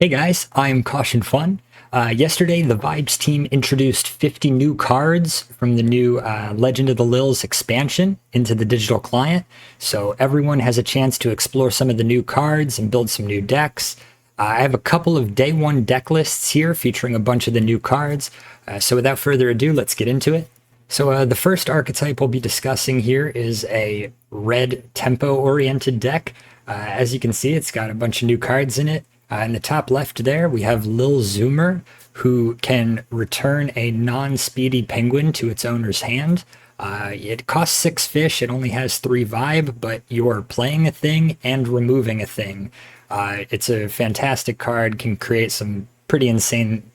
Hey guys, I'm Caution Fun. Yesterday, the Vibes team introduced 50 new cards from the new Legend of the Lils expansion into the digital client. So everyone has a chance to explore some of the new cards and build some new decks. I have a couple of day one deck lists here featuring a bunch of the new cards. So without further ado, let's get into it. So the first archetype we'll be discussing here is a red tempo-oriented deck. As you can see, it's got a bunch of new cards in it. In the top left there, we have LilZoomer, who can return a non-speedy penguin to its owner's hand. It costs 6 fish, it only has 3 vibe, but you're playing a thing and removing a thing. It's a fantastic card, can create some pretty insane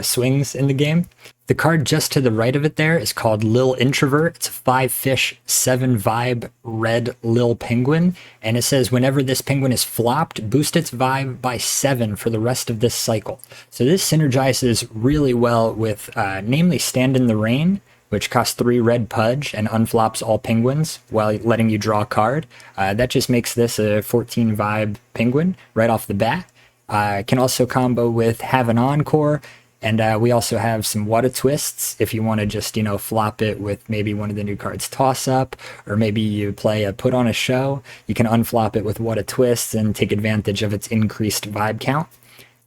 swings in the game. The card just to the right of it there is called LilIntrovert. It's a 5 fish, 7 vibe red Lil penguin. And it says whenever this penguin is flopped, boost its vibe by 7 for the rest of this cycle. So this synergizes really well with namely StandintheRain, which costs 3 red pudge and unflops all penguins while letting you draw a card. That just makes this a 14 vibe penguin right off the bat. Can also combo with HaveanEncore. And we also have some WhataTwists if you want to just, flop it with maybe one of the new cards TossUp, or maybe you play a PutonaShow. You can unflop it with WhataTwist and take advantage of its increased vibe count.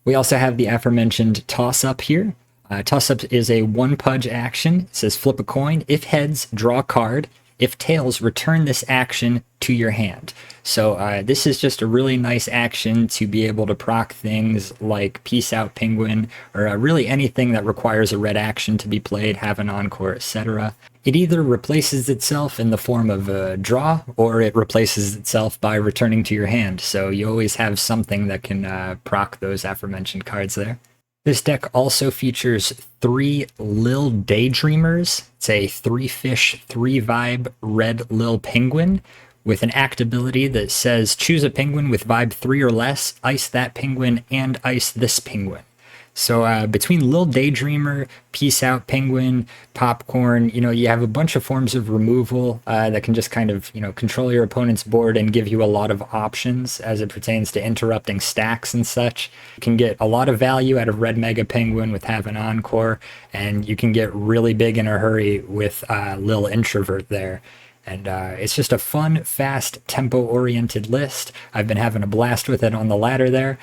We also have the aforementioned TossUp here. TossUp is a 1 pudge action. It says flip a coin. If heads, draw a card. If tails, return this action to your hand. So this is just a really nice action to be able to proc things like PeaceOutPenguin, or really anything that requires a red action to be played, HaveanEncore, etc. It either replaces itself in the form of a draw, or it replaces itself by returning to your hand. So you always have something that can proc those aforementioned cards there. This deck also features 3 LilDaydreamers. It's a 3 fish, 3 vibe red Lil penguin with an act ability that says choose a penguin with vibe 3 or less, ice that penguin, and ice this penguin. So between LilDaydreamer, PeaceOutPenguin, Popcorn, you have a bunch of forms of removal that can just kind of, control your opponent's board and give you a lot of options as it pertains to interrupting stacks and such. You can get a lot of value out of RedMegaPenguin with HaveanEncore, and you can get really big in a hurry with LilIntrovert there. And it's just a fun, fast, tempo-oriented list. I've been having a blast with it on the ladder there.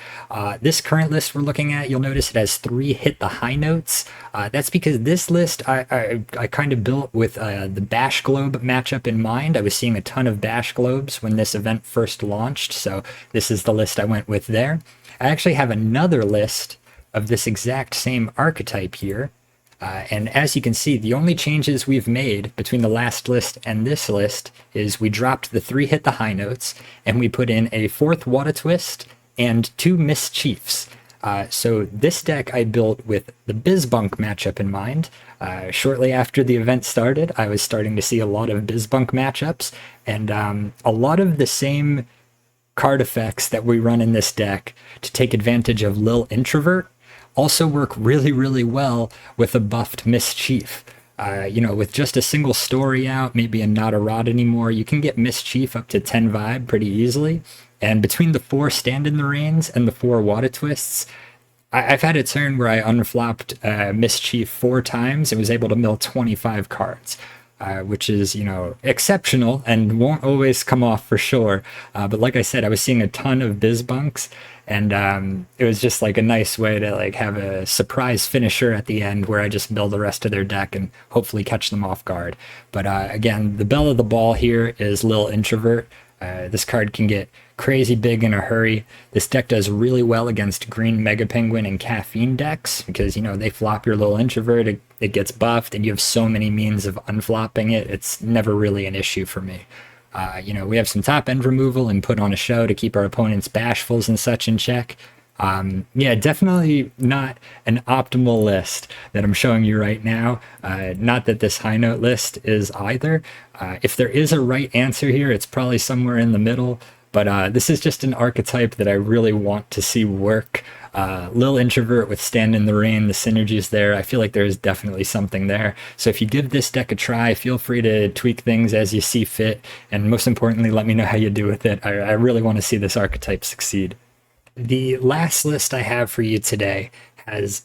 This current list we're looking at, you'll notice it has 3 HittheHighNotes. That's because this list I kind of built with the Bash Globe matchup in mind. I was seeing a ton of Bash Globes when this event first launched, so this is the list I went with there. I actually have another list of this exact same archetype here. And as you can see, the only changes we've made between the last list and this list is we dropped the 3 HittheHighNotes, and we put in a 4th WhataTwist and 2 MissChiefs. So this deck I built with the BizBunk matchup in mind. Shortly after the event started, I was starting to see a lot of BizBunk matchups, and a lot of the same card effects that we run in this deck to take advantage of LilIntrovert also work really, really well with a buffed MissChief. With just a single story out, maybe a NotaRodAnymore, you can get MissChief up to 10 vibe pretty easily. And between the 4 StandintheRains and the 4 WhataTwists, I've had a turn where I unflopped MissChief 4 times and was able to mill 25 cards. Which is, exceptional and won't always come off for sure. But like I said, I was seeing a ton of BizBunks, and it was just like a nice way to have a surprise finisher at the end where I just build the rest of their deck and hopefully catch them off guard. But again, the belle of the ball here is LilIntrovert. This card can get crazy big in a hurry. This deck does really well against green MegaPenguin and caffeine decks because, they flop your LilIntrovert, it gets buffed, and you have so many means of unflopping it. It's never really an issue for me. We have some top end removal and PutonaShow to keep our opponent's bashfuls and such in check. Yeah, definitely not an optimal list that I'm showing you right now. Not that this high note list is either. If there is a right answer here, it's probably somewhere in the middle. But this is just an archetype that I really want to see work. LilIntrovert with StandintheRain, the synergies there, I feel like there is definitely something there. So if you give this deck a try, feel free to tweak things as you see fit. And most importantly, let me know how you do with it. I really want to see this archetype succeed. the last list I have for you today has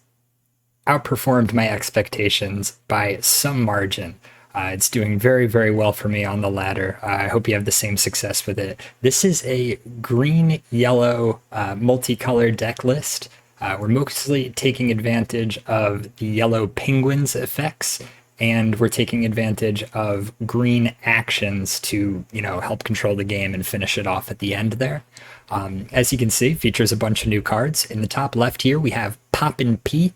outperformed my expectations by some margin. It's doing very, very well for me on the ladder. I hope you have the same success with it. This is a green-yellow multicolored deck list. We're mostly taking advantage of the yellow penguins effects, and we're taking advantage of green actions to, help control the game and finish it off at the end there. As you can see, features a bunch of new cards. In the top left here, we have PopPinPete.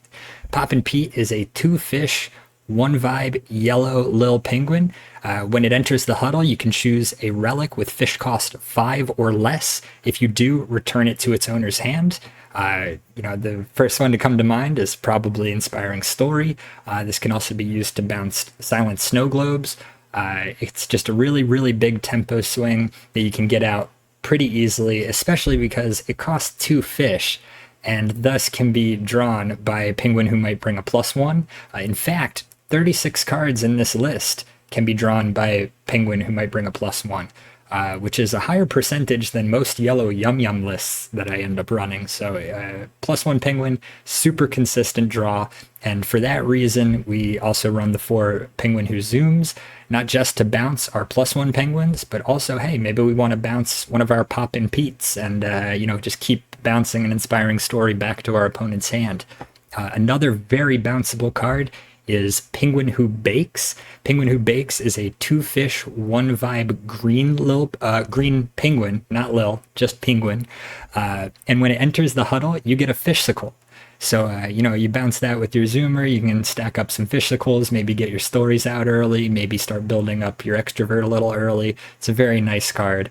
PopPinPete is a 2-fish, 1-vibe yellow Lil Penguin. When it enters the huddle, you can choose a relic with fish cost 5 or less. If you do, return it to its owner's hand. The first one to come to mind is probably InspiringStory. This can also be used to bounce silent snow globes. It's just a really, really big tempo swing that you can get out pretty easily, especially because it costs 2 fish and thus can be drawn by PenguinWhoMightBringaPlusOne. In fact, 36 cards in this list can be drawn by PenguinWhoMightBringaPlusOne, which is a higher percentage than most yellow Yum Yum lists that I end up running. So +1 Penguin, super consistent draw. And for that reason, we also run the 4 PenguinWhoZooms, not just to bounce our +1 penguins, but also, hey, maybe we want to bounce one of our PopPinPetes and, just keep bouncing an InspiringStory back to our opponent's hand. Another very bounceable card is PenguinWhoBakes. PenguinWhoBakes is a 2-fish, 1-vibe green penguin, not Lil, just penguin. And when it enters the huddle, you get a fishsicle. So, you bounce that with your Zoomer, you can stack up some fishsicles, maybe get your stories out early, maybe start building up your extrovert a little early. It's a very nice card.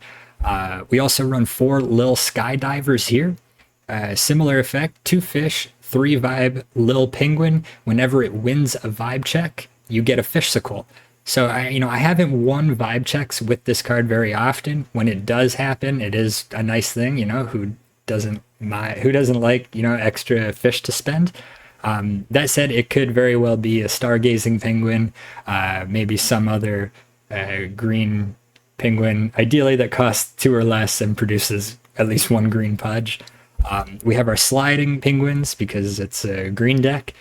We also run 4 LilSkydivers here. Similar effect, 2-fish, 3-vibe Lil Penguin. Whenever it wins a vibe check, you get a fishsicle. So I haven't won vibe checks with this card very often. When it does happen, it is a nice thing. Who doesn't like extra fish to spend. That said, it could very well be a stargazing penguin, maybe some other green penguin, ideally that costs 2 or less and produces at least 1 green pudge. We have our sliding penguins because it's a green deck.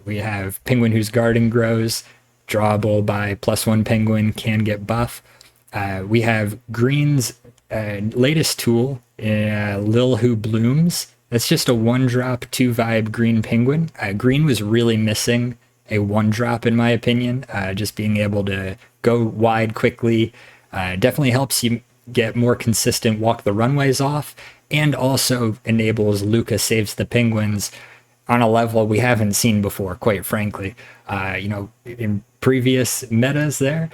We have PenguinWhoseGardenGrows, drawable by +1 penguin, can get buff. We have green's latest tool, LilWhoBlooms. That's just a 1-drop, 2-vibe green penguin. Green was really missing a 1-drop in my opinion. Just being able to go wide quickly definitely helps you get more consistent WalktheRunways off, and also enables LucaSavesthePenguins on a level we haven't seen before, quite frankly. In previous metas there,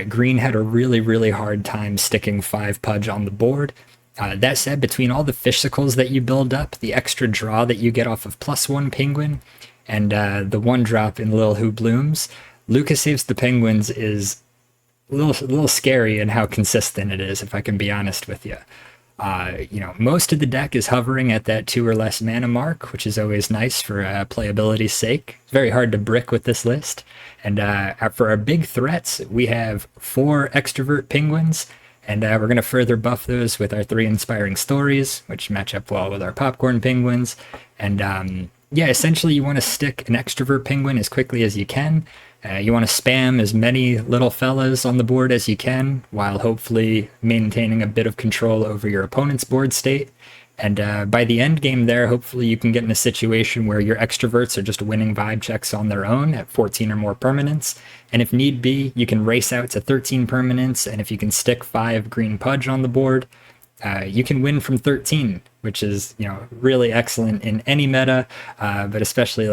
green had a really, really hard time sticking 5 pudge on the board. That said, between all the fishsicles that you build up, the extra draw that you get off of +1 penguin, and the 1-drop in LilWhoBlooms, LucaSavesthePenguins is a little scary in how consistent it is, if I can be honest with you. Most of the deck is hovering at that 2 or less mana mark, which is always nice for playability's sake. It's very hard to brick with this list. And for our big threats, we have 4 extrovert penguins, and we're going to further buff those with our 3 inspiring stories, which match up well with our popcorn penguins. And essentially you want to stick an extrovert penguin as quickly as you can. You want to spam as many little fellas on the board as you can, while hopefully maintaining a bit of control over your opponent's board state. And by the end game there, hopefully you can get in a situation where your extroverts are just winning vibe checks on their own at 14 or more permanents. And if need be, you can race out to 13 permanents, and if you can stick 5 green pudge on the board, you can win from 13, which is, really excellent in any meta, but especially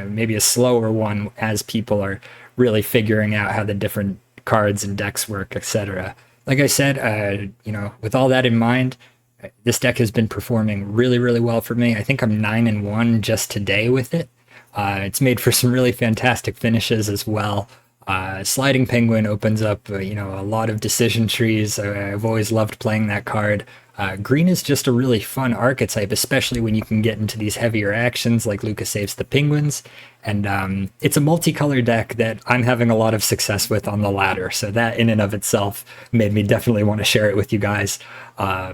maybe a slower one as people are really figuring out how the different cards and decks work, etc. Like I said, with all that in mind, this deck has been performing really, really well for me. I think I'm 9-1 just today with it. It's made for some really fantastic finishes as well. SlidingPenguin opens up, a lot of decision trees. I've always loved playing that card. Green is just a really fun archetype, especially when you can get into these heavier actions like LucaSavesthePenguins. And it's a multicolor deck that I'm having a lot of success with on the ladder. So that in and of itself made me definitely want to share it with you guys.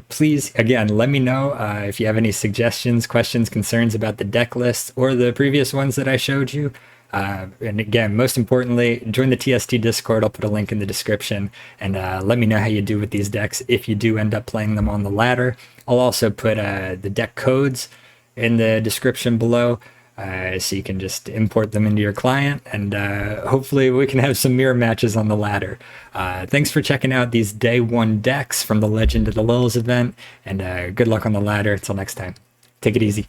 Please, again, let me know if you have any suggestions, questions, concerns about the deck list or the previous ones that I showed you. And again, most importantly, join the TST Discord. I'll put a link in the description, and let me know how you do with these decks if you do end up playing them on the ladder. I'll also put the deck codes in the description below, so you can just import them into your client, and hopefully we can have some mirror matches on the ladder. Thanks for checking out these day 1 decks from the Legend of the Lils event, and good luck on the ladder. Until next time, take it easy.